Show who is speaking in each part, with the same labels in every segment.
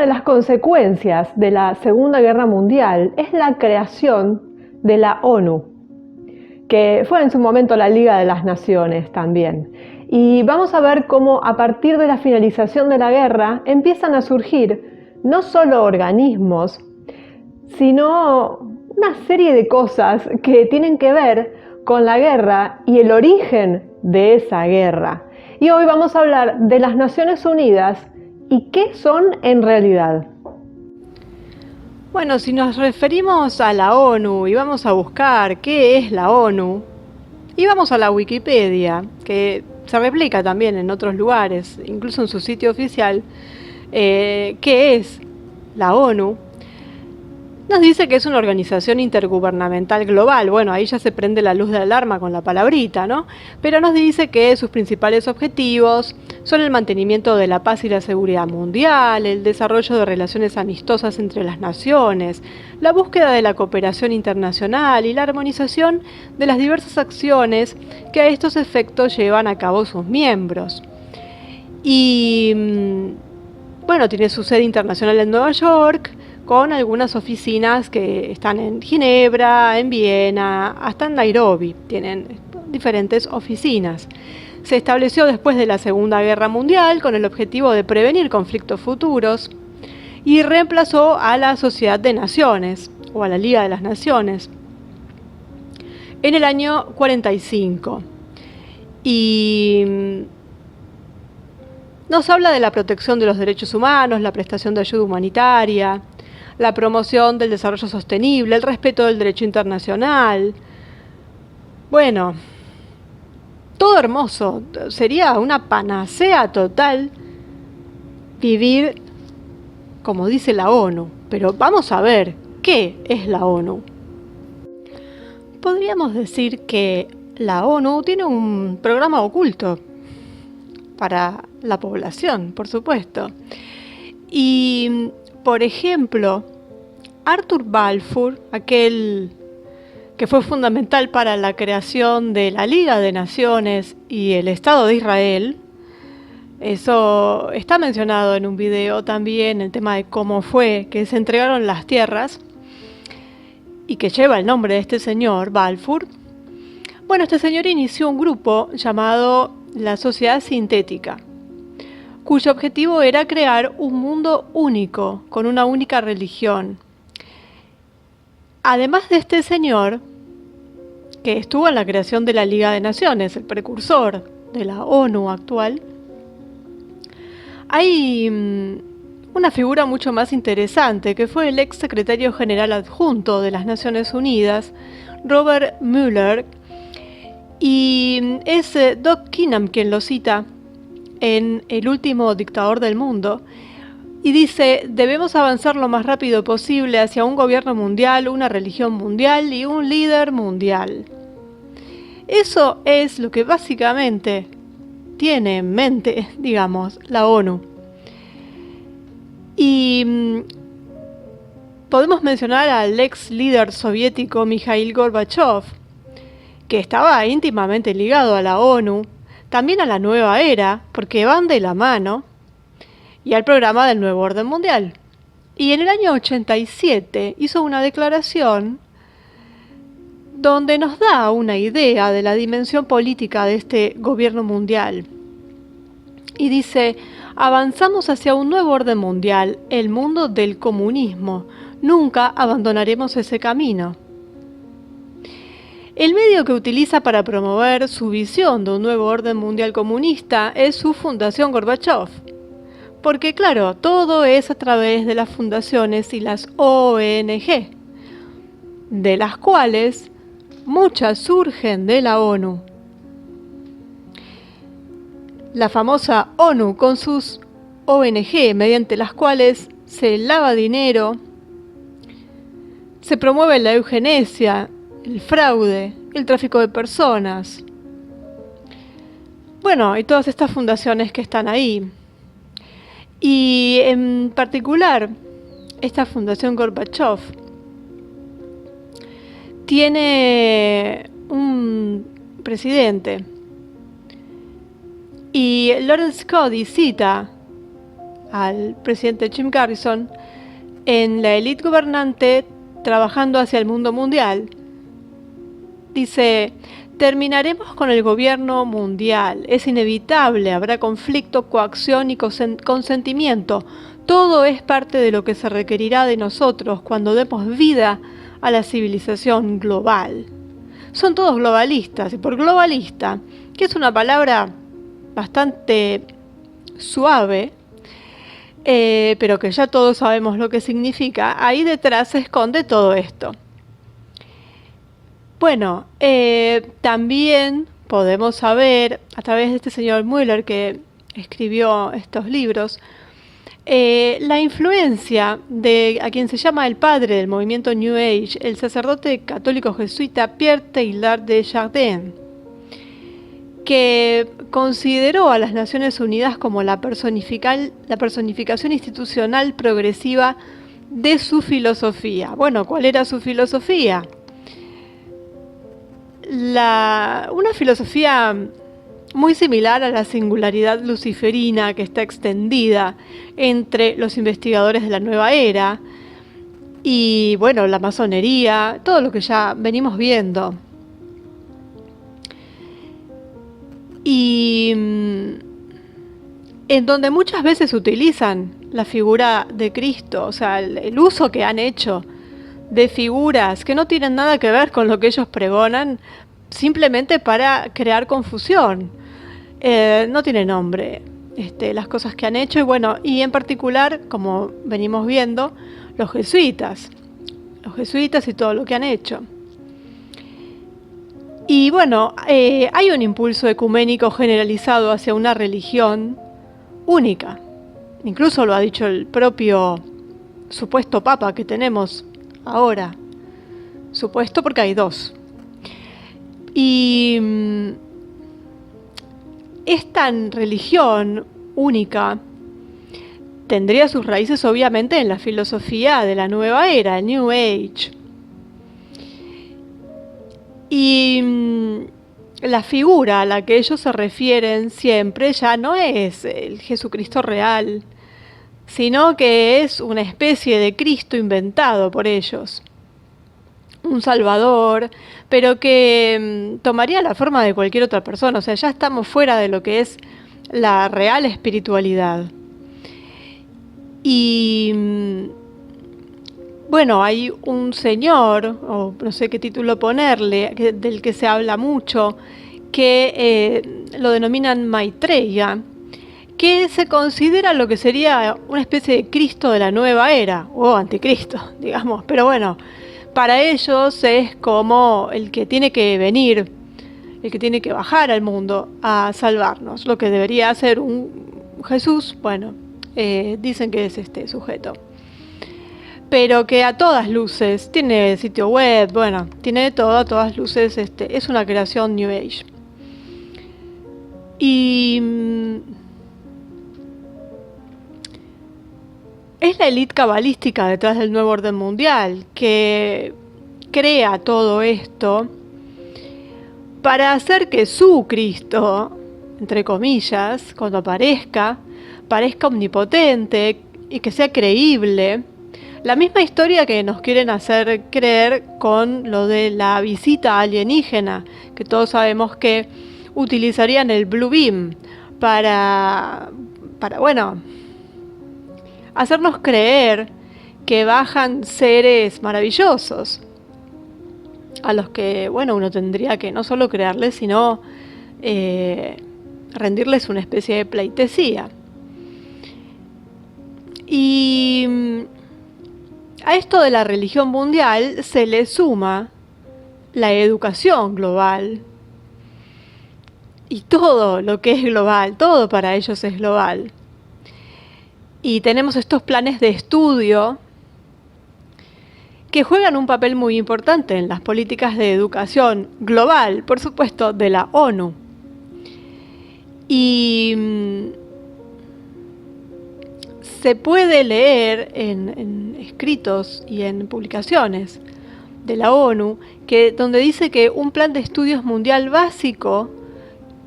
Speaker 1: de las consecuencias de la Segunda Guerra Mundial es la creación de la ONU, que fue en su momento la Liga de las Naciones también. Y vamos a ver cómo a partir de la finalización de la guerra empiezan a surgir no solo organismos, sino una serie de cosas que tienen que ver con la guerra y el origen de esa guerra. Y hoy vamos a hablar de las Naciones Unidas y qué son en realidad.
Speaker 2: Bueno, si nos referimos a la ONU y vamos a buscar qué es la ONU, y vamos a la Wikipedia, que se replica también en otros lugares, incluso en su sitio oficial, qué es la ONU, nos dice que es una organización intergubernamental global. Bueno, ahí ya se prende la luz de alarma con la palabrita, ¿no? Pero nos dice que sus principales objetivos son el mantenimiento de la paz y la seguridad mundial, el desarrollo de relaciones amistosas entre las naciones, la búsqueda de la cooperación internacional y la armonización de las diversas acciones que a estos efectos llevan a cabo sus miembros. Y bueno, tiene su sede internacional en Nueva York, con algunas oficinas que están en Ginebra, en Viena, hasta en Nairobi. Tienen diferentes oficinas. Se estableció después de la Segunda Guerra Mundial con el objetivo de prevenir conflictos futuros y reemplazó a la Sociedad de Naciones, o a la Liga de las Naciones, en el año 45. Y nos habla de la protección de los derechos humanos, la prestación de ayuda humanitaria, la promoción del desarrollo sostenible, el respeto del derecho internacional. Bueno, todo hermoso. Sería una panacea total vivir como dice la ONU. Pero vamos a ver, ¿qué es la ONU? Podríamos decir que la ONU tiene un programa oculto para la población, por supuesto. Y por ejemplo, Arthur Balfour, aquel que fue fundamental para la creación de la Liga de Naciones y el Estado de Israel, eso está mencionado en un video también, el tema de cómo fue que se entregaron las tierras y que lleva el nombre de este señor, Balfour. Bueno, este señor inició un grupo llamado la Sociedad Sintética, cuyo objetivo era crear un mundo único, con una única religión. Además de este señor, que estuvo en la creación de la Liga de Naciones, el precursor de la ONU actual, hay una figura mucho más interesante, que fue el ex secretario general adjunto de las Naciones Unidas, Robert Mueller, y es Doc Keenan quien lo cita en El último dictador del mundo, y dice: debemos avanzar lo más rápido posible hacia un gobierno mundial, una religión mundial y un líder mundial. Eso es lo que básicamente tiene en mente, digamos, la ONU. Y podemos mencionar al ex líder soviético Mikhail Gorbachev, que estaba íntimamente ligado a la ONU, también a la nueva era, porque van de la mano, y al programa del nuevo orden mundial. Y en el año 87 hizo una declaración donde nos da una idea de la dimensión política de este gobierno mundial. Y dice: avanzamos hacia un nuevo orden mundial, el mundo del comunismo. Nunca abandonaremos ese camino. El medio que utiliza para promover su visión de un nuevo orden mundial comunista es su Fundación Gorbachev. Porque claro, todo es a través de las fundaciones y las ONG, de las cuales muchas surgen de la ONU. La famosa ONU con sus ONG, mediante las cuales se lava dinero, se promueve la eugenesia, el fraude, el tráfico de personas. Bueno, y todas estas fundaciones que están ahí. Y en particular, esta Fundación Gorbachev tiene un presidente. Y Lawrence Cody cita al presidente Jim Garrison, en la élite gobernante trabajando hacia el mundo mundial. Dice: terminaremos con el gobierno mundial. Es inevitable, habrá conflicto, coacción y consentimiento. Todo es parte de lo que se requerirá de nosotros cuando demos vida a la civilización global. Son todos globalistas, y por globalista, que es una palabra bastante suave, pero que ya todos sabemos lo que significa, ahí detrás se esconde todo esto. Bueno, también podemos saber, a través de este señor Mueller que escribió estos libros, la influencia de a quien se llama el padre del movimiento New Age, el sacerdote católico jesuita Pierre Teilhard de Chardin, que consideró a las Naciones Unidas como la personificación institucional progresiva de su filosofía. Bueno, ¿cuál era su filosofía? Una filosofía muy similar a la singularidad luciferina que está extendida entre los investigadores de la nueva era y, bueno, la masonería, todo lo que ya venimos viendo. Y en donde muchas veces utilizan la figura de Cristo, o sea, el uso que han hecho de figuras que no tienen nada que ver con lo que ellos pregonan, simplemente para crear confusión. No tiene nombre las cosas que han hecho, y bueno, y en particular, como venimos viendo, los jesuitas y todo lo que han hecho. Y bueno, hay un impulso ecuménico generalizado hacia una religión única. Incluso lo ha dicho el propio supuesto papa que tenemos ahora. Supuesto porque hay dos. Y esta religión única tendría sus raíces obviamente en la filosofía de la nueva era, el New Age. Y la figura a la que ellos se refieren siempre ya no es el Jesucristo real, sino que es una especie de Cristo inventado por ellos. Un salvador, pero que tomaría la forma de cualquier otra persona. O sea, ya estamos fuera de lo que es la real espiritualidad. Y bueno, hay un señor, o no sé qué título ponerle, del que se habla mucho, que lo denominan Maitreya, que se considera lo que sería una especie de Cristo de la nueva era, o anticristo, digamos. Pero bueno, para ellos es como el que tiene que venir, el que tiene que bajar al mundo a salvarnos. Lo que debería hacer un Jesús, bueno, dicen que es este sujeto. Pero que a todas luces, tiene sitio web, bueno, tiene todo, a todas luces, es una creación New Age. Y es la élite cabalística detrás del nuevo orden mundial que crea todo esto para hacer que su Cristo, entre comillas, cuando parezca omnipotente y que sea creíble. La misma historia que nos quieren hacer creer con lo de la visita alienígena, que todos sabemos que utilizarían el Blue Beam para bueno, hacernos creer que bajan seres maravillosos, a los que, bueno, uno tendría que no solo creerles, sino rendirles una especie de pleitesía. Y a esto de la religión mundial se le suma la educación global. Y todo lo que es global, todo para ellos es global. Y tenemos estos planes de estudio que juegan un papel muy importante en las políticas de educación global, por supuesto, de la ONU. Y se puede leer en escritos y en publicaciones de la ONU donde dice que un plan de estudios mundial básico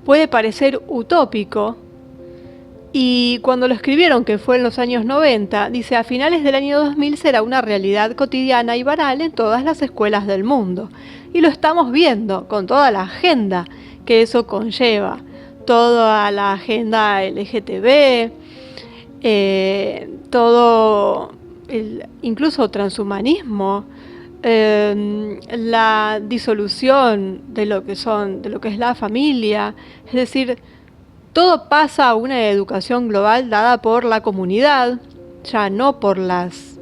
Speaker 2: puede parecer utópico Y cuando lo escribieron, que fue en los años 90, dice: a finales del año 2000 será una realidad cotidiana y banal en todas las escuelas del mundo. Y lo estamos viendo con toda la agenda que eso conlleva, toda la agenda LGTB, todo incluso transhumanismo, la disolución de lo que es la familia, es decir, todo pasa a una educación global dada por la comunidad, ya no por los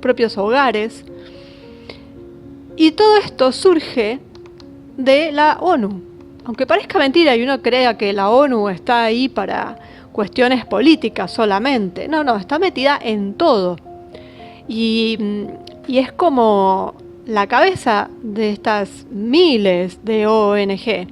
Speaker 2: propios hogares. Y todo esto surge de la ONU. Aunque parezca mentira y uno crea que la ONU está ahí para cuestiones políticas solamente. No, está metida en todo. Y es como la cabeza de estas miles de ONG.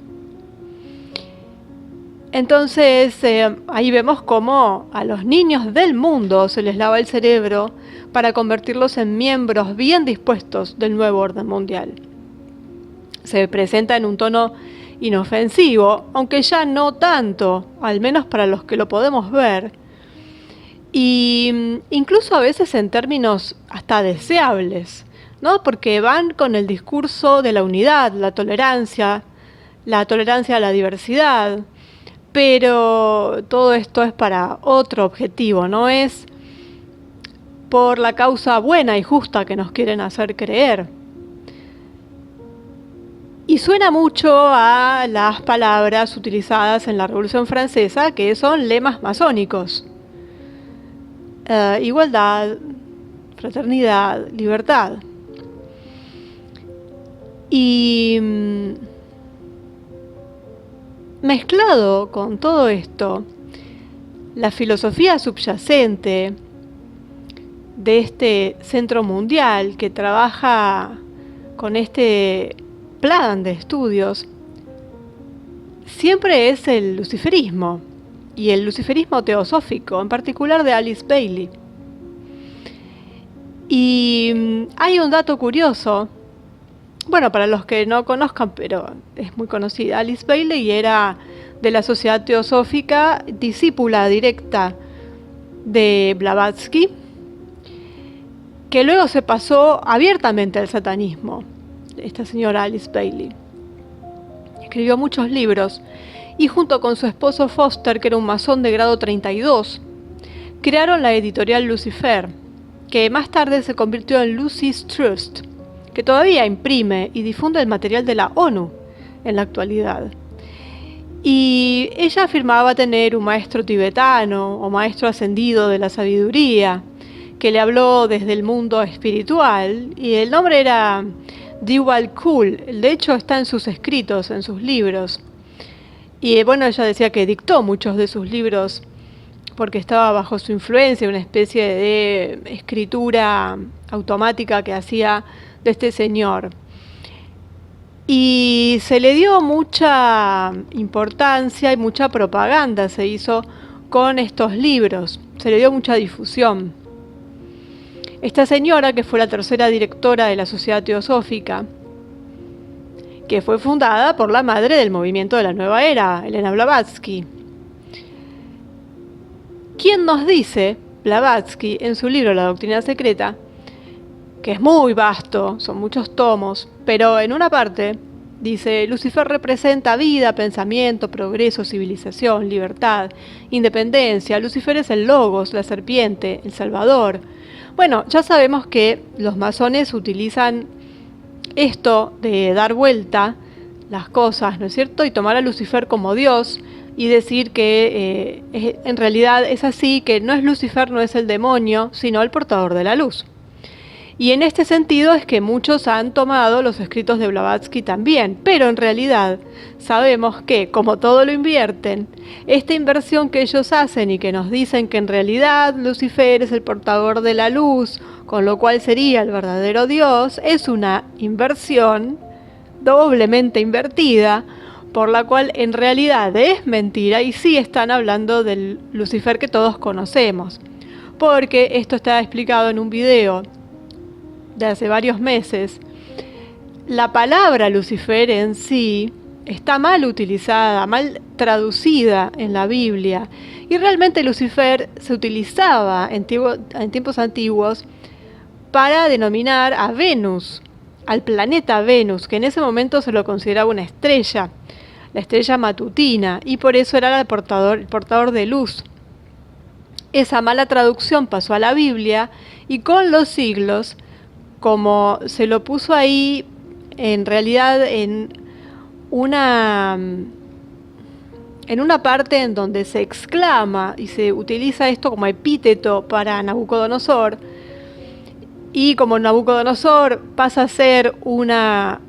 Speaker 2: Entonces, ahí vemos cómo a los niños del mundo se les lava el cerebro para convertirlos en miembros bien dispuestos del nuevo orden mundial. Se presenta en un tono inofensivo, aunque ya no tanto, al menos para los que lo podemos ver, y incluso a veces en términos hasta deseables, ¿no? Porque van con el discurso de la unidad, la tolerancia a la diversidad. Pero todo esto es para otro objetivo, no es por la causa buena y justa que nos quieren hacer creer. Y suena mucho a las palabras utilizadas en la Revolución Francesa, que son lemas masónicos. Igualdad, fraternidad, libertad. Y mezclado con todo esto, la filosofía subyacente de este centro mundial que trabaja con este plan de estudios, siempre es el luciferismo, y el luciferismo teosófico, en particular de Alice Bailey. Y hay un dato curioso. Bueno, para los que no conozcan, pero es muy conocida, Alice Bailey era de la Sociedad Teosófica, discípula directa de Blavatsky, que luego se pasó abiertamente al satanismo, esta señora Alice Bailey. Escribió muchos libros y junto con su esposo Foster, que era un masón de grado 32, crearon la editorial Lucifer, que más tarde se convirtió en Lucy's Trust, que todavía imprime y difunde el material de la ONU en la actualidad. Y ella afirmaba tener un maestro tibetano o maestro ascendido de la sabiduría, que le habló desde el mundo espiritual, y el nombre era Dewal Kul. De hecho está en sus escritos, en sus libros. Y bueno, ella decía que dictó muchos de sus libros porque estaba bajo su influencia, una especie de escritura automática que hacía de este señor. Y se le dio mucha importancia y mucha propaganda se hizo con estos libros, se le dio mucha difusión. Esta señora, que fue la tercera directora de la Sociedad Teosófica, que fue fundada por la madre del movimiento de la Nueva Era, Elena Blavatsky. ¿Quién nos dice, Blavatsky, en su libro La Doctrina Secreta, que es muy vasto, son muchos tomos, pero en una parte dice: Lucifer representa vida, pensamiento, progreso, civilización, libertad, independencia. Lucifer es el Logos, la serpiente, el Salvador. Bueno, ya sabemos que los masones utilizan esto de dar vuelta las cosas, ¿no es cierto? Y tomar a Lucifer como Dios y decir que en realidad es así, que no es Lucifer, no es el demonio, sino el portador de la luz. Y en este sentido es que muchos han tomado los escritos de Blavatsky también, pero en realidad sabemos que, como todo lo invierten, esta inversión que ellos hacen y que nos dicen que en realidad Lucifer es el portador de la luz, con lo cual sería el verdadero Dios, es una inversión doblemente invertida, por la cual en realidad es mentira y sí están hablando del Lucifer que todos conocemos. Porque esto está explicado en un video de hace varios meses. La palabra Lucifer en sí está mal utilizada, mal traducida en la Biblia. Y realmente Lucifer se utilizaba en tiempos antiguos para denominar a Venus, al planeta Venus, que en ese momento se lo consideraba una estrella, la estrella matutina, y por eso era el portador de luz. Esa mala traducción pasó a la Biblia y con los siglos, como se lo puso ahí, en realidad en una parte en donde se exclama y se utiliza esto como epíteto para Nabucodonosor, y como Nabucodonosor pasa a ser una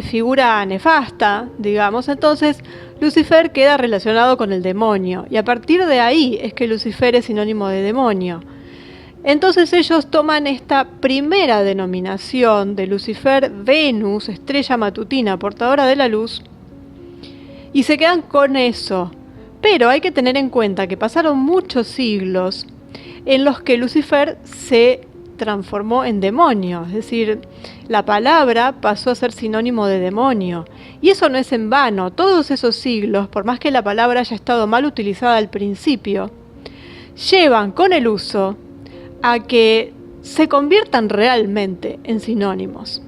Speaker 2: figura nefasta, digamos, entonces Lucifer queda relacionado con el demonio, y a partir de ahí es que Lucifer es sinónimo de demonio. Entonces ellos toman esta primera denominación de Lucifer, Venus, estrella matutina, portadora de la luz, y se quedan con eso. Pero hay que tener en cuenta que pasaron muchos siglos en los que Lucifer se transformó en demonio, es decir, la palabra pasó a ser sinónimo de demonio. Y eso no es en vano. Todos esos siglos, por más que la palabra haya estado mal utilizada al principio, llevan con el uso a que se conviertan realmente en sinónimos.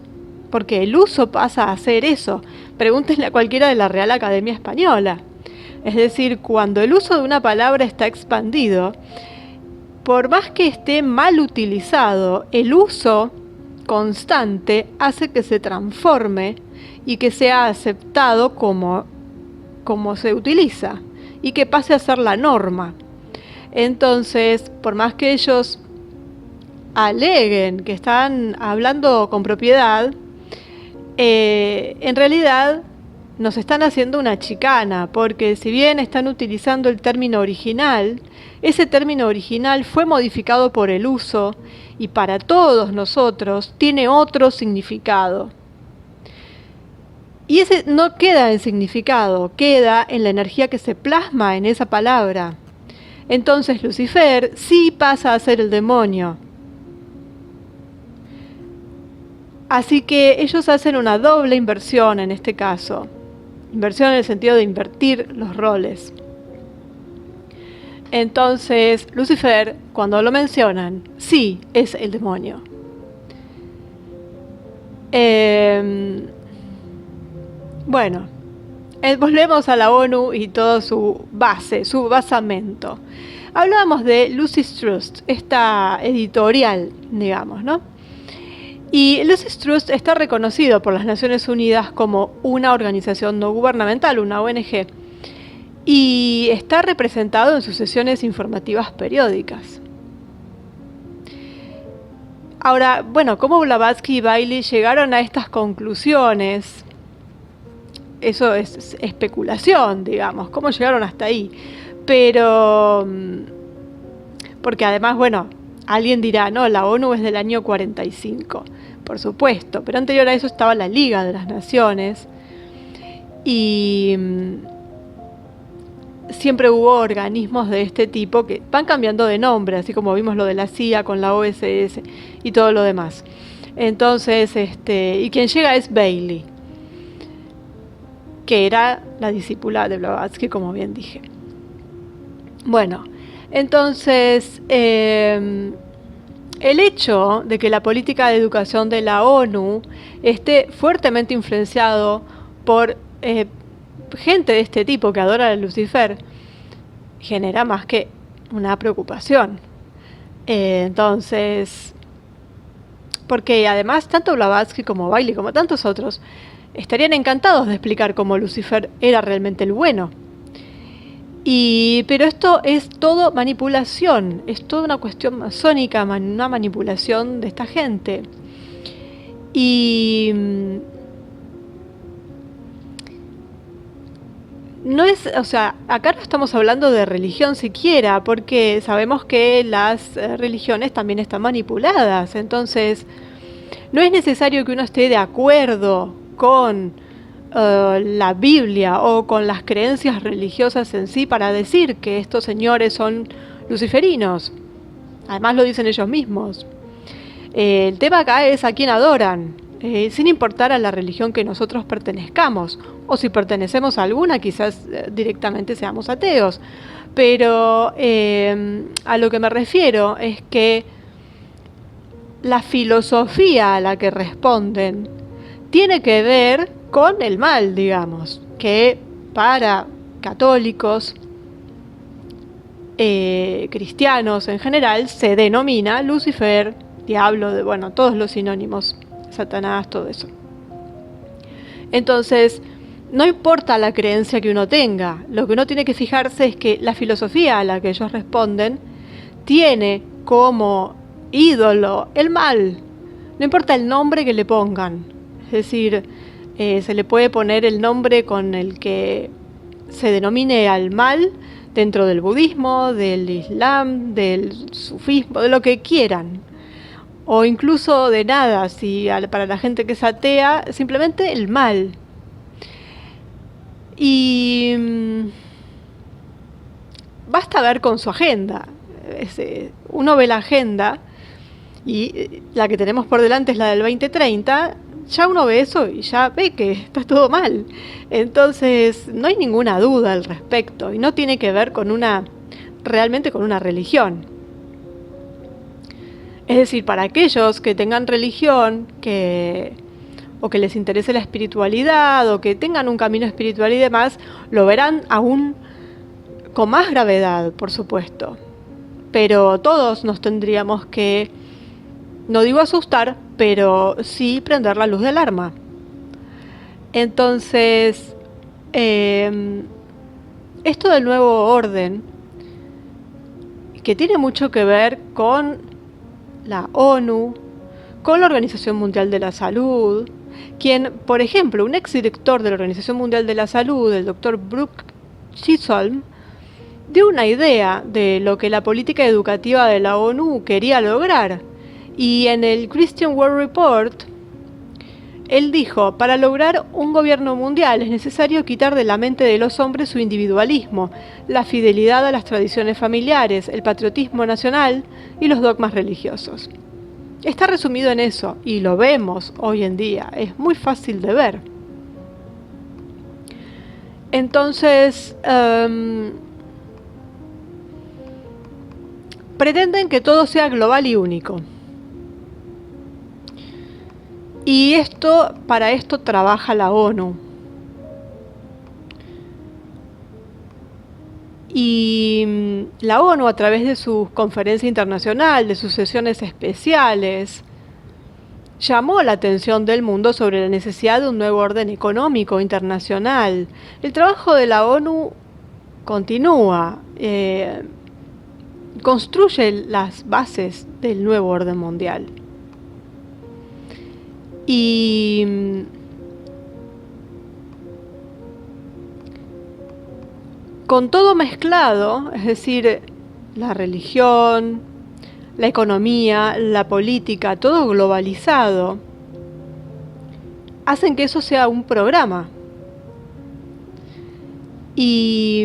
Speaker 2: Porque el uso pasa a ser eso. Pregúntenle a cualquiera de la Real Academia Española. Es decir, cuando el uso de una palabra está expandido, por más que esté mal utilizado, el uso constante hace que se transforme y que sea aceptado como se utiliza y que pase a ser la norma. Entonces, por más que ellos aleguen que están hablando con propiedad, en realidad nos están haciendo una chicana, porque si bien están utilizando el término original, ese término original fue modificado por el uso y para todos nosotros tiene otro significado. Y ese no queda en significado, queda en la energía que se plasma en esa palabra. Entonces Lucifer sí pasa a ser el demonio. Así que ellos hacen una doble inversión en este caso. Inversión en el sentido de invertir los roles. Entonces, Lucifer, cuando lo mencionan, sí es el demonio. Bueno, volvemos a la ONU y todo su base, su basamento. Hablábamos de Lucis Trust, esta editorial, digamos, ¿no? Y Lucis Trust está reconocido por las Naciones Unidas como una organización no gubernamental, una ONG, y está representado en sus sesiones informativas periódicas. Ahora, bueno, ¿cómo Blavatsky y Bailey llegaron a estas conclusiones? Eso es especulación, digamos, ¿cómo llegaron hasta ahí? Pero, porque además, bueno, alguien dirá, no, la ONU es del año 45, por supuesto, pero anterior a eso estaba la Liga de las Naciones y siempre hubo organismos de este tipo que van cambiando de nombre, así como vimos lo de la CIA con la OSS y todo lo demás. Entonces, y quien llega es Bailey, que era la discípula de Blavatsky, como bien dije. Bueno, entonces, el hecho de que la política de educación de la ONU esté fuertemente influenciado por gente de este tipo que adora a Lucifer genera más que una preocupación. Entonces, porque además tanto Blavatsky como Bailey como tantos otros estarían encantados de explicar cómo Lucifer era realmente el bueno. Pero esto es todo manipulación, es toda una cuestión masónica, una manipulación de esta gente. Y no es, o sea, acá no estamos hablando de religión siquiera, porque sabemos que las religiones también están manipuladas. Entonces, no es necesario que uno esté de acuerdo con la Biblia o con las creencias religiosas en sí para decir que estos señores son luciferinos. Además lo dicen ellos mismos. El tema acá es a quién adoran. sin importar a la religión que nosotros pertenezcamos, o si pertenecemos a alguna, quizás directamente seamos ateos. Pero a lo que me refiero es que la filosofía a la que responden tiene que ver con el mal, digamos, que para católicos, cristianos en general, se denomina Lucifer, diablo, bueno, todos los sinónimos, Satanás, todo eso. Entonces, no importa la creencia que uno tenga, lo que uno tiene que fijarse es que la filosofía a la que ellos responden tiene como ídolo el mal, no importa el nombre que le pongan, es decir, se le puede poner el nombre con el que se denomine al mal dentro del budismo, del islam, del sufismo, de lo que quieran, o incluso de nada, si para la gente que es atea, simplemente el mal. Y basta ver con su agenda. Uno ve la agenda y la que tenemos por delante es la del 2030, ya uno ve eso y ya ve que está todo mal. Entonces no hay ninguna duda al respecto y no tiene que ver con realmente con una religión. Es decir, para aquellos que tengan religión, o que les interese la espiritualidad, o que tengan un camino espiritual y demás, lo verán aún con más gravedad, por supuesto. Pero todos nos tendríamos que, no digo asustar, pero sí prender la luz de alarma. Entonces, esto del nuevo orden, que tiene mucho que ver con la ONU, con la Organización Mundial de la Salud, quien, por ejemplo, un exdirector de la Organización Mundial de la Salud, el Dr. Brooke Chisholm, dio una idea de lo que la política educativa de la ONU quería lograr. Y en el Christian World Report, él dijo: para lograr un gobierno mundial es necesario quitar de la mente de los hombres su individualismo, la fidelidad a las tradiciones familiares, el patriotismo nacional y los dogmas religiosos. Está resumido en eso, y lo vemos hoy en día, es muy fácil de ver. Entonces, pretenden que todo sea global y único. Y para esto trabaja la ONU. Y la ONU, a través de su conferencia internacional, de sus sesiones especiales, llamó la atención del mundo sobre la necesidad de un nuevo orden económico internacional. El trabajo de la ONU continúa, construye las bases del nuevo orden mundial. Y con todo mezclado, es decir, la religión, la economía, la política, todo globalizado, hacen que eso sea un programa. Y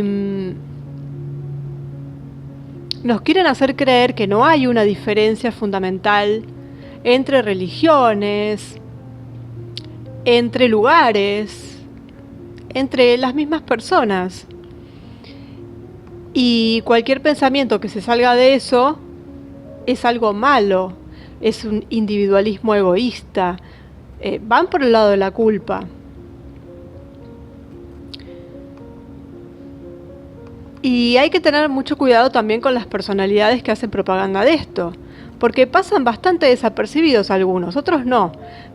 Speaker 2: nos quieren hacer creer que no hay una diferencia fundamental entre religiones, entre lugares, entre las mismas personas. Y cualquier pensamiento que se salga de eso es algo malo, es un individualismo egoísta, van por el lado de la culpa. Y hay que tener mucho cuidado también con las personalidades que hacen propaganda de esto, porque pasan bastante desapercibidos algunos, otros no.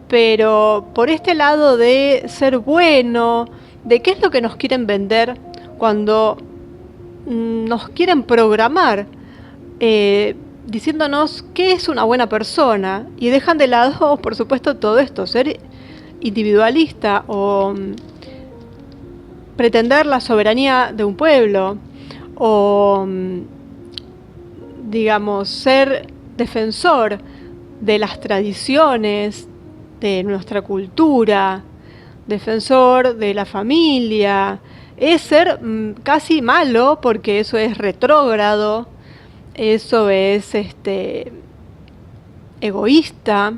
Speaker 2: Pero por este lado de ser bueno, de qué es lo que nos quieren vender cuando nos quieren programar, diciéndonos qué es una buena persona, y dejan de lado, por supuesto, todo esto, ser individualista o pretender la soberanía de un pueblo, o digamos, ser defensor de las tradiciones, de nuestra cultura, defensor de la familia, es ser casi malo, porque eso es retrógrado, eso es egoísta.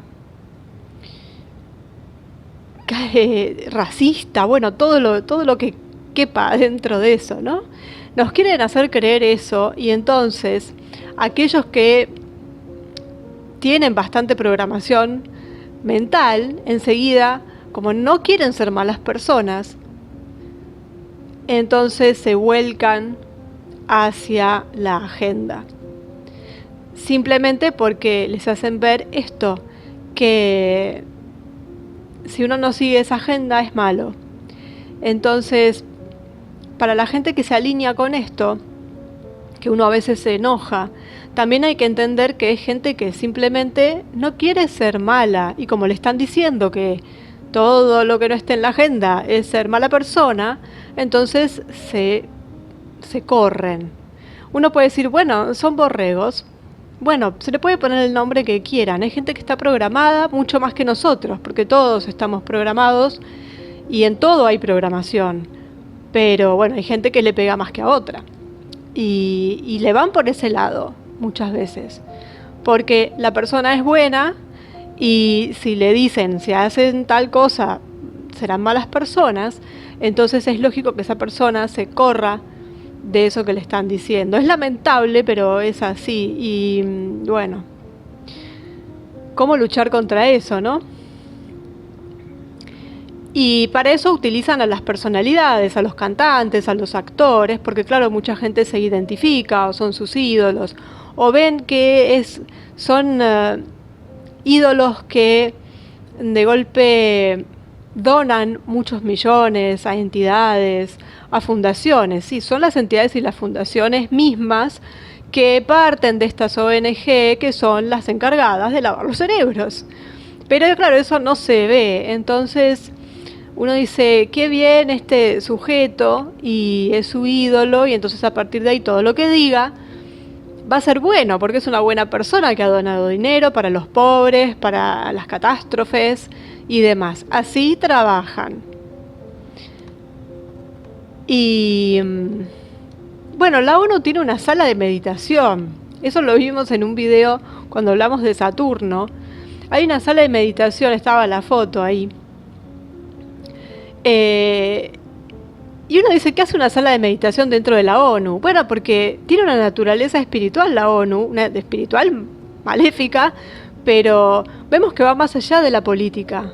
Speaker 2: racista, bueno, todo lo que quepa dentro de eso, ¿no? Nos quieren hacer creer eso, y entonces aquellos que tienen bastante programación mental, enseguida, como no quieren ser malas personas, entonces se vuelcan hacia la agenda. Simplemente porque les hacen ver esto, que si uno no sigue esa agenda es malo. Entonces, para la gente que se alinea con esto, que uno a veces se enoja, también hay que entender que es gente que simplemente no quiere ser mala, y como le están diciendo que todo lo que no esté en la agenda es ser mala persona, entonces se corren. Uno puede decir, bueno, son borregos. Bueno, se le puede poner el nombre que quieran. Hay gente que está programada mucho más que nosotros, porque todos estamos programados y en todo hay programación. Pero bueno, hay gente que le pega más que a otra. Y le van por ese lado muchas veces. Porque la persona es buena y si le dicen, si hacen tal cosa, serán malas personas, entonces es lógico que esa persona se corra de eso que le están diciendo. Es lamentable, pero es así. Y bueno, ¿cómo luchar contra eso, no? Y para eso utilizan a las personalidades, a los cantantes, a los actores, porque claro, mucha gente se identifica o son sus ídolos, o ven que son ídolos que de golpe donan muchos millones a entidades, a fundaciones. Sí, son las entidades y las fundaciones mismas que parten de estas ONG que son las encargadas de lavar los cerebros. Pero claro, eso no se ve. Entonces uno dice, qué bien este sujeto y es su ídolo, y entonces a partir de ahí todo lo que diga va a ser bueno, porque es una buena persona que ha donado dinero para los pobres, para las catástrofes y demás. Así trabajan. Y bueno, la ONU tiene una sala de meditación. Eso lo vimos en un video cuando hablamos de Saturno. Hay una sala de meditación, estaba la foto ahí. Y uno dice, ¿qué hace una sala de meditación dentro de la ONU? Bueno, porque tiene una naturaleza espiritual la ONU, una espiritual maléfica, pero vemos que va más allá de la política,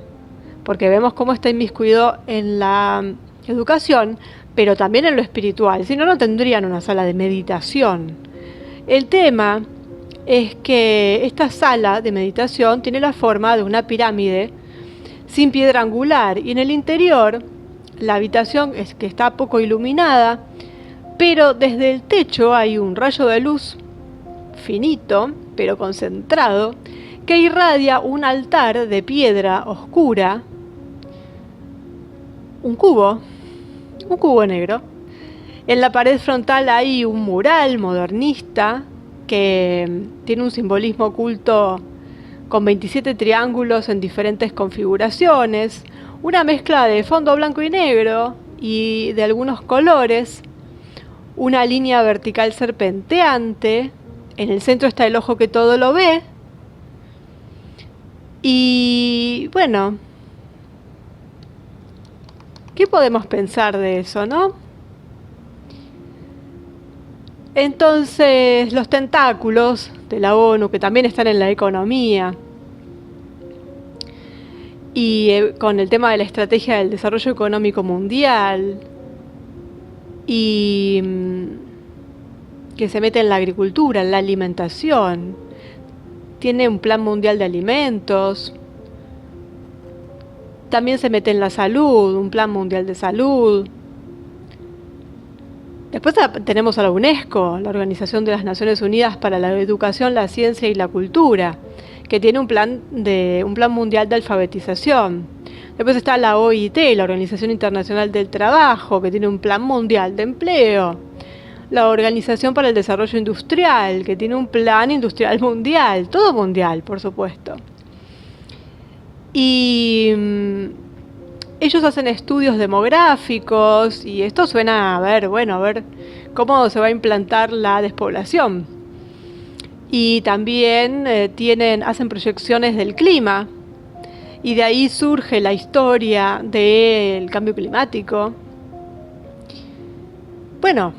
Speaker 2: porque vemos cómo está inmiscuido en la educación, pero también en lo espiritual. Si no, no tendrían una sala de meditación. El tema es que esta sala de meditación tiene la forma de una pirámide sin piedra angular, y en el interior la habitación es que está poco iluminada, pero desde el techo hay un rayo de luz finito, pero concentrado, que irradia un altar de piedra oscura, un cubo negro. En la pared frontal hay un mural modernista que tiene un simbolismo oculto con 27 triángulos en diferentes configuraciones, una mezcla de fondo blanco y negro y de algunos colores, una línea vertical serpenteante, en el centro está el ojo que todo lo ve, y bueno, ¿qué podemos pensar de eso, no? Entonces, los tentáculos de la ONU, que también están en la economía, y con el tema de la estrategia del desarrollo económico mundial, y que se mete en la agricultura, en la alimentación, tiene un plan mundial de alimentos, también se mete en la salud, un plan mundial de salud. Después tenemos a la UNESCO, la Organización de las Naciones Unidas para la Educación, la Ciencia y la Cultura, que tiene un plan mundial de alfabetización. Después está la OIT, la Organización Internacional del Trabajo, que tiene un plan mundial de empleo. La Organización para el Desarrollo Industrial, que tiene un plan industrial mundial, todo mundial, por supuesto. Y ellos hacen estudios demográficos, y esto suena a ver cómo se va a implantar la despoblación. Y también hacen proyecciones del clima, y de ahí surge la historia del cambio climático. Bueno,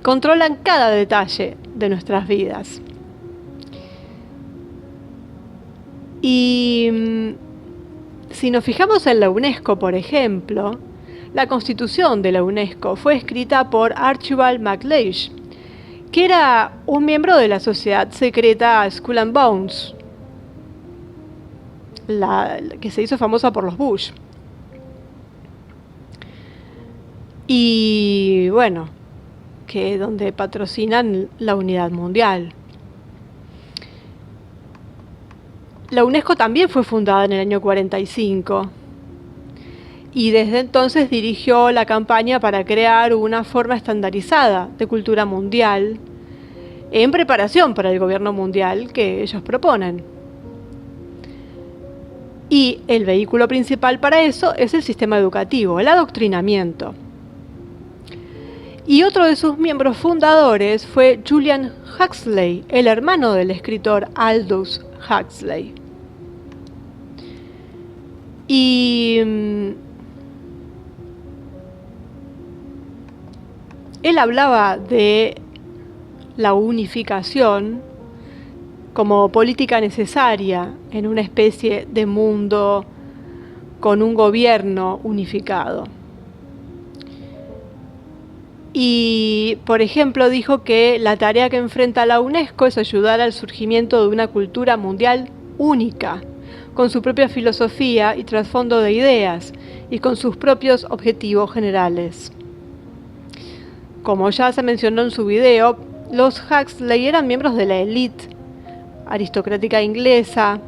Speaker 2: controlan cada detalle de nuestras vidas. Y si nos fijamos en la UNESCO, por ejemplo, la constitución de la UNESCO fue escrita por Archibald MacLeish, que era un miembro de la sociedad secreta Skull and Bones, que se hizo famosa por los Bush. Y bueno, que donde patrocinan la unidad mundial. La UNESCO también fue fundada en el año 45 y desde entonces dirigió la campaña para crear una forma estandarizada de cultura mundial en preparación para el gobierno mundial que ellos proponen. Y el vehículo principal para eso es el sistema educativo, el adoctrinamiento. Y otro de sus miembros fundadores fue Julian Huxley, el hermano del escritor Aldous Huxley. Y él hablaba de la unificación como política necesaria en una especie de mundo con un gobierno unificado. Y, por ejemplo, dijo que la tarea que enfrenta la UNESCO es ayudar al surgimiento de una cultura mundial única, con su propia filosofía y trasfondo de ideas, y con sus propios objetivos generales. Como ya se mencionó en su video, los Huxley eran miembros de la élite aristocrática inglesa,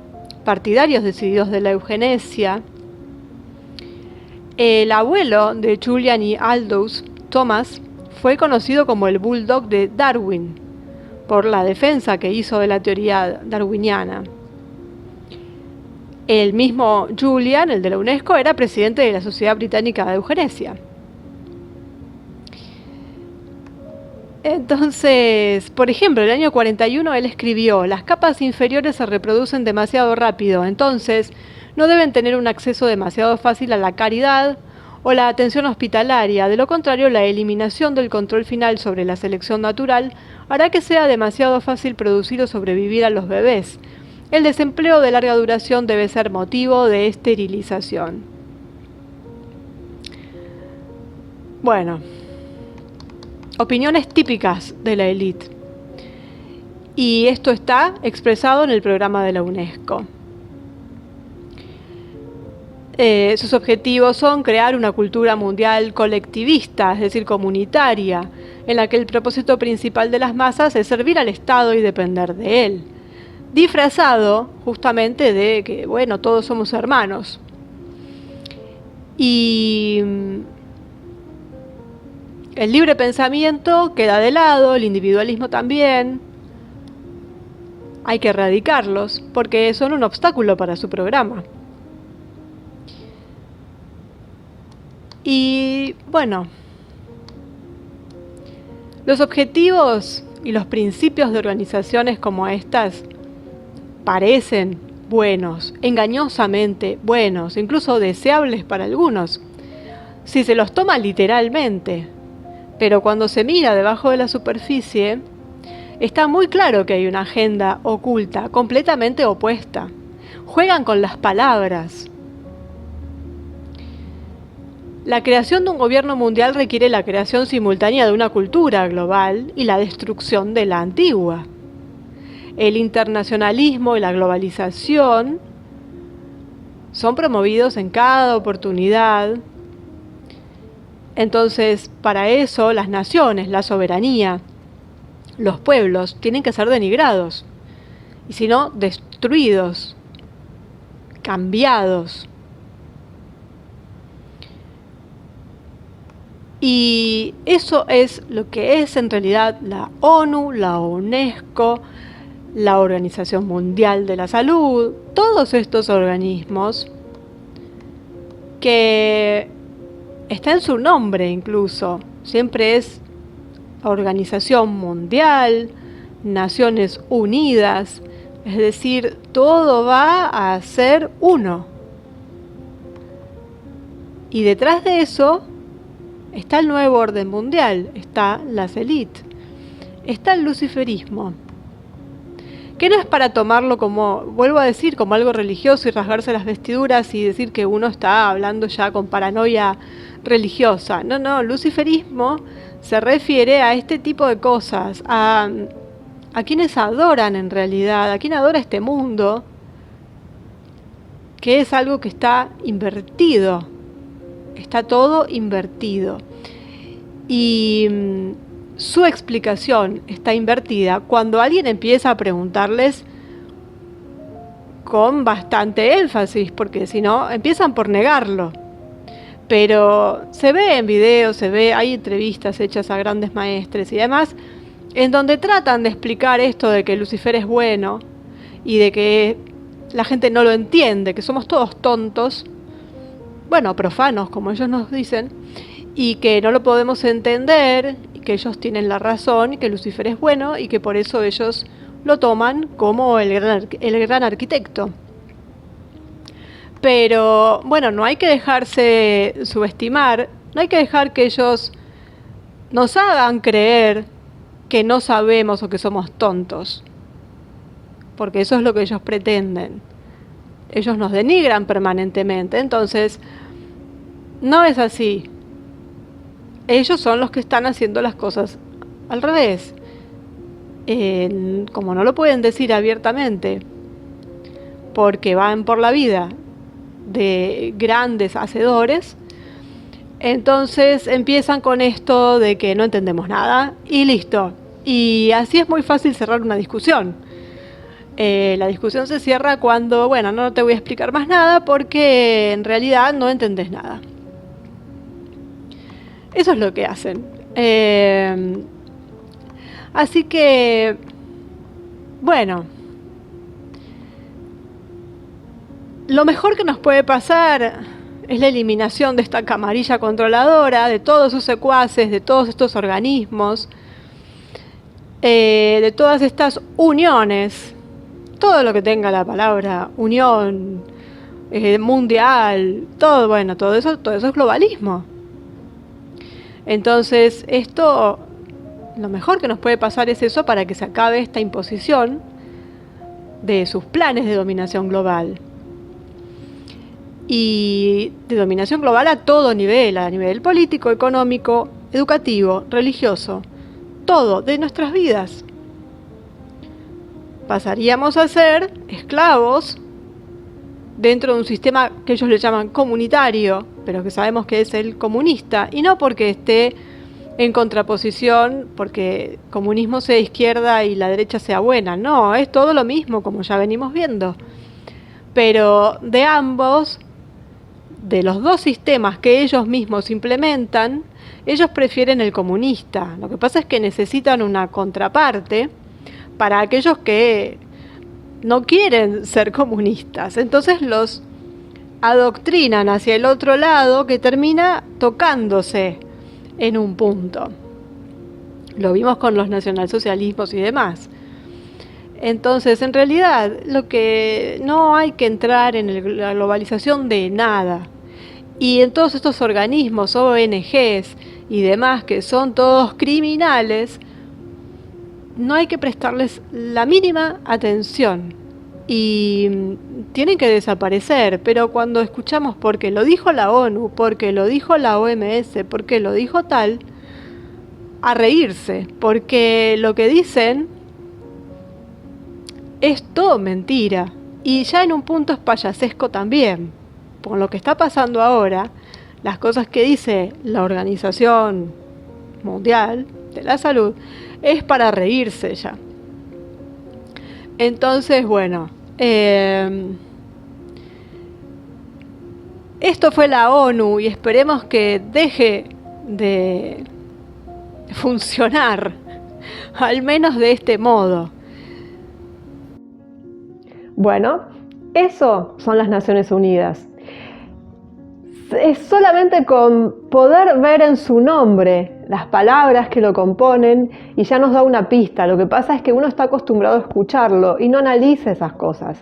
Speaker 2: partidarios decididos de la eugenesia. El abuelo de Julian y Aldous, Thomas, fue conocido como el Bulldog de Darwin, por la defensa que hizo de la teoría darwiniana. El mismo Julian, el de la UNESCO, era presidente de la Sociedad Británica de Eugenesia. Entonces, por ejemplo, en el año 41 él escribió: las capas inferiores se reproducen demasiado rápido, entonces no deben tener un acceso demasiado fácil a la caridad o la atención hospitalaria. De lo contrario, la eliminación del control final sobre la selección natural hará que sea demasiado fácil producir o sobrevivir a los bebés. El desempleo de larga duración debe ser motivo de esterilización. Bueno, opiniones típicas de la élite. Y esto está expresado en el programa de la UNESCO. Sus objetivos son crear una cultura mundial colectivista, es decir, comunitaria, en la que el propósito principal de las masas es servir al Estado y depender de él, disfrazado justamente de que, bueno, todos somos hermanos. Y el libre pensamiento queda de lado, el individualismo también. Hay que erradicarlos porque son un obstáculo para su programa. Y bueno, los objetivos y los principios de organizaciones como estas parecen buenos, engañosamente buenos, incluso deseables para algunos, si se los toma literalmente. Pero cuando se mira debajo de la superficie, está muy claro que hay una agenda oculta, completamente opuesta. Juegan con las palabras. La creación de un gobierno mundial requiere la creación simultánea de una cultura global y la destrucción de la antigua. El internacionalismo y la globalización son promovidos en cada oportunidad. Entonces, para eso, las naciones, la soberanía, los pueblos tienen que ser denigrados, y si no, destruidos, cambiados. Y eso es lo que es en realidad la ONU, la UNESCO, la Organización Mundial de la Salud, todos estos organismos que está en su nombre incluso, siempre es Organización Mundial, Naciones Unidas, es decir, todo va a ser uno, Y detrás de eso está el nuevo orden mundial, está las élites, está el luciferismo, que no es para tomarlo como, vuelvo a decir, como algo religioso y rasgarse las vestiduras y decir que uno está hablando ya con paranoia religiosa. No, luciferismo se refiere a este tipo de cosas, a quienes adoran en realidad, a quien adora este mundo, que es algo que está invertido, está todo invertido. Y su explicación está invertida cuando alguien empieza a preguntarles con bastante énfasis, porque si no, empiezan por negarlo. Pero se ve en videos, hay entrevistas hechas a grandes maestres y demás, en donde tratan de explicar esto de que Lucifer es bueno y de que la gente no lo entiende, que somos todos tontos, bueno, profanos, como ellos nos dicen, y que no lo podemos entender, y que ellos tienen la razón, y que Lucifer es bueno, y que por eso ellos lo toman como el gran arquitecto. Pero, bueno, no hay que dejarse subestimar, no hay que dejar que ellos nos hagan creer que no sabemos o que somos tontos, porque eso es lo que ellos pretenden. Ellos nos denigran permanentemente, entonces no es así. Ellos son los que están haciendo las cosas al revés. Como no lo pueden decir abiertamente, porque van por la vida de grandes hacedores, entonces empiezan con esto de que no entendemos nada y listo. Y así es muy fácil cerrar una discusión. La discusión se cierra cuando, bueno, no te voy a explicar más nada porque en realidad no entendés nada. Eso es lo que hacen. Así que, bueno, lo mejor que nos puede pasar es la eliminación de esta camarilla controladora, de todos sus secuaces, de todos estos organismos, de todas estas uniones, todo lo que tenga la palabra unión, mundial, todo, bueno, todo eso es globalismo. Entonces, esto, lo mejor que nos puede pasar es eso, para que se acabe esta imposición de sus planes de dominación global. Y de dominación global a todo nivel, a nivel político, económico, educativo, religioso, todo, de nuestras vidas. Pasaríamos a ser esclavos dentro de un sistema que ellos le llaman comunitario, pero que sabemos que es el comunista, y no porque esté en contraposición, porque comunismo sea izquierda y la derecha sea buena, no, es todo lo mismo, como ya venimos viendo. Pero de ambos, de los dos sistemas que ellos mismos implementan, ellos prefieren el comunista. Lo que pasa es que necesitan una contraparte para aquellos que no quieren ser comunistas. Entonces los adoctrinan hacia el otro lado, que termina tocándose en un punto. Lo vimos con los nacionalsocialismos y demás. Entonces, en realidad, lo que no hay que entrar en la globalización de nada. Y en todos estos organismos, ONGs y demás, que son todos criminales, no hay que prestarles la mínima atención. Y tienen que desaparecer, pero cuando escuchamos porque lo dijo la ONU, porque lo dijo la OMS, porque lo dijo tal, a reírse, porque lo que dicen es todo mentira, y ya en un punto es payasesco también. Con lo que está pasando ahora, las cosas que dice la Organización Mundial de la Salud es para reírse ya. Entonces, bueno, esto fue la ONU y esperemos que deje de funcionar, al menos de este modo.
Speaker 1: Bueno, eso son las Naciones Unidas. Es solamente con poder ver en su nombre las palabras que lo componen y ya nos da una pista. Lo que pasa es que uno está acostumbrado a escucharlo y no analiza esas cosas.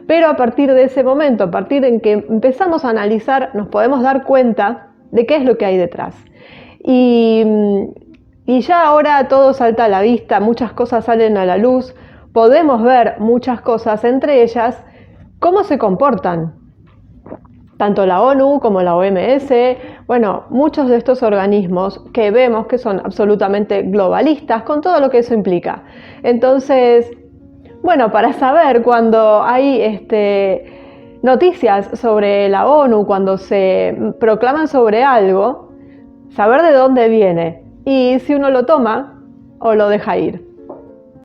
Speaker 1: Pero a partir de ese momento, a partir en que empezamos a analizar, nos podemos dar cuenta de qué es lo que hay detrás. Y ya ahora todo salta a la vista, muchas cosas salen a la luz, podemos ver muchas cosas, entre ellas cómo se comportan tanto la ONU como la OMS, bueno, muchos de estos organismos que vemos que son absolutamente globalistas, con todo lo que eso implica. Entonces, bueno, para saber cuando hay noticias sobre la ONU, cuando se proclaman sobre algo, saber de dónde viene y si uno lo toma o lo deja ir.